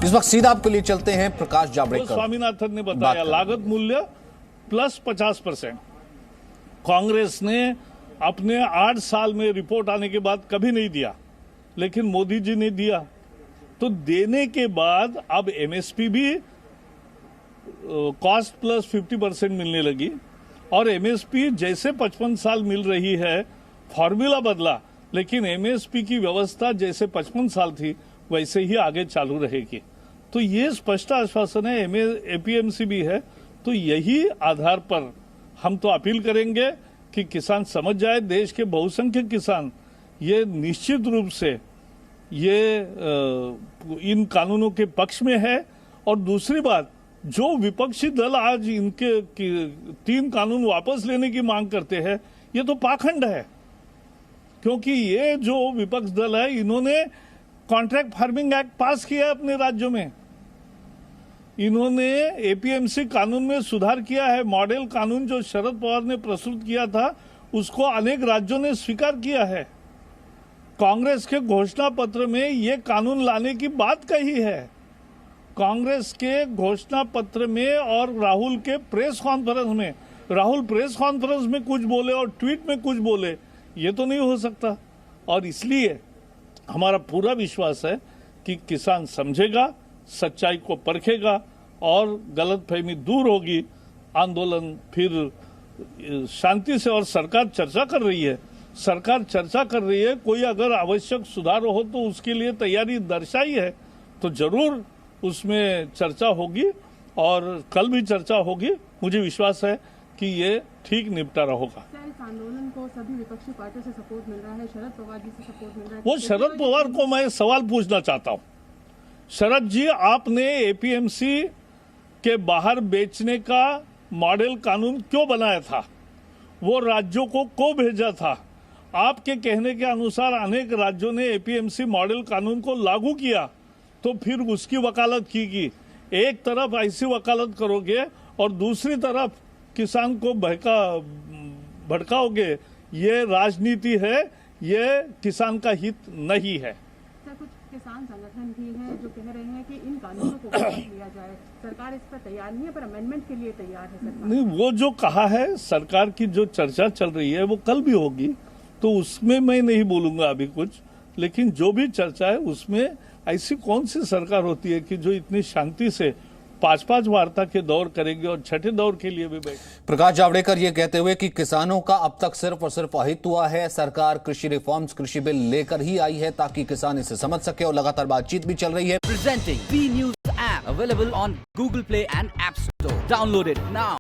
इस वक्त सीधा आपके लिए चलते हैं प्रकाश जावड़ेकर। स्वामीनाथन ने बताया लागत मूल्य प्लस 50%। कांग्रेस ने अपने 8 साल में रिपोर्ट आने के बाद कभी नहीं दिया, लेकिन मोदी जी ने दिया। तो देने के बाद अब एमएसपी भी कॉस्ट प्लस 50% मिलने लगी और एमएसपी जैसे 55 साल मिल रही है, फॉर्मूला बदला, लेकिन एमएसपी की व्यवस्था जैसे 55 साल थी वैसे ही आगे चालू रहेगी। तो ये स्पष्ट आश्वासन है, एपीएमसी भी है। तो यही आधार पर हम तो अपील करेंगे कि किसान समझ जाए, देश के बहुसंख्यक किसान ये निश्चित रूप से ये इन कानूनों के पक्ष में है। और दूसरी बात, जो विपक्षी दल आज इनके 3 कानून वापस लेने की मांग करते हैं, ये तो पाखंड है। क्योंकि ये जो विपक्ष दल है, इन्होंने कॉन्ट्रैक्ट फार्मिंग एक्ट पास किया है अपने राज्यों में, इन्होंने एपीएमसी कानून में सुधार किया है। मॉडल कानून जो शरद पवार ने प्रस्तुत किया था, उसको अनेक राज्यों ने स्वीकार किया है। कांग्रेस के घोषणा पत्र में ये कानून लाने की बात कही है। कांग्रेस के घोषणा पत्र में और राहुल के प्रेस कॉन्फ्रेंस में, राहुल प्रेस कॉन्फ्रेंस में कुछ बोले और ट्वीट में कुछ बोले, ये तो नहीं हो सकता। और इसलिए हमारा पूरा विश्वास है कि किसान समझेगा, सच्चाई को परखेगा और गलतफहमी दूर होगी। आंदोलन फिर शांति से, और सरकार चर्चा कर रही है, सरकार चर्चा कर रही है। कोई अगर आवश्यक सुधार हो तो उसके लिए तैयारी दर्शाई है, तो जरूर उसमें चर्चा होगी और कल भी चर्चा होगी। मुझे विश्वास है कि ये ठीक निपटारा होगा। इस आंदोलन को सभी विपक्षी पार्टियों से सपोर्ट मिल रहा है, शरद पवार जी से सपोर्ट मिल रहा है। वो शरद पवार को मैं सवाल पूछना चाहता हूं, शरद जी, आपने एपीएमसी के बाहर बेचने का मॉडल कानून क्यों बनाया था? वो राज्यों को भेजा था? आपके कहने के अनुसार अनेक राज्यों ने एपीएमसी मॉडल कानून को लागू किया, तो फिर उसकी वकालत की। एक तरफ ऐसी वकालत करोगे और दूसरी तरफ किसान को भड़काओगे, ये राजनीति है, ये किसान का हित नहीं है। सर, कुछ किसान संगठन भी हैं जो कह रहे हैं कि इन कानूनों को वापस लिया जाए। सरकार इस पर तैयार नहीं है, पर अमेंडमेंट के लिए तैयार है सरकार। नहीं, वो जो कहा है, सरकार की जो चर्चा चल रही है वो कल भी होगी, तो उसमें मैं नहीं बोलूंगा अभी कुछ। लेकिन जो भी चर्चा है उसमें ऐसी कौन सी सरकार होती है कि जो इतनी शांति से 5-5 वार्ता के दौर करेगी और छठे दौर के लिए भी बैठे। प्रकाश जावड़ेकर ये कहते हुए कि किसानों का अब तक सिर्फ और सिर्फ अहित हुआ है। सरकार कृषि रिफॉर्म्स, कृषि बिल लेकर ही आई है ताकि किसान इसे समझ सके, और लगातार बातचीत भी चल रही है। Presenting B News app available on Google Play and App Store. Download it now.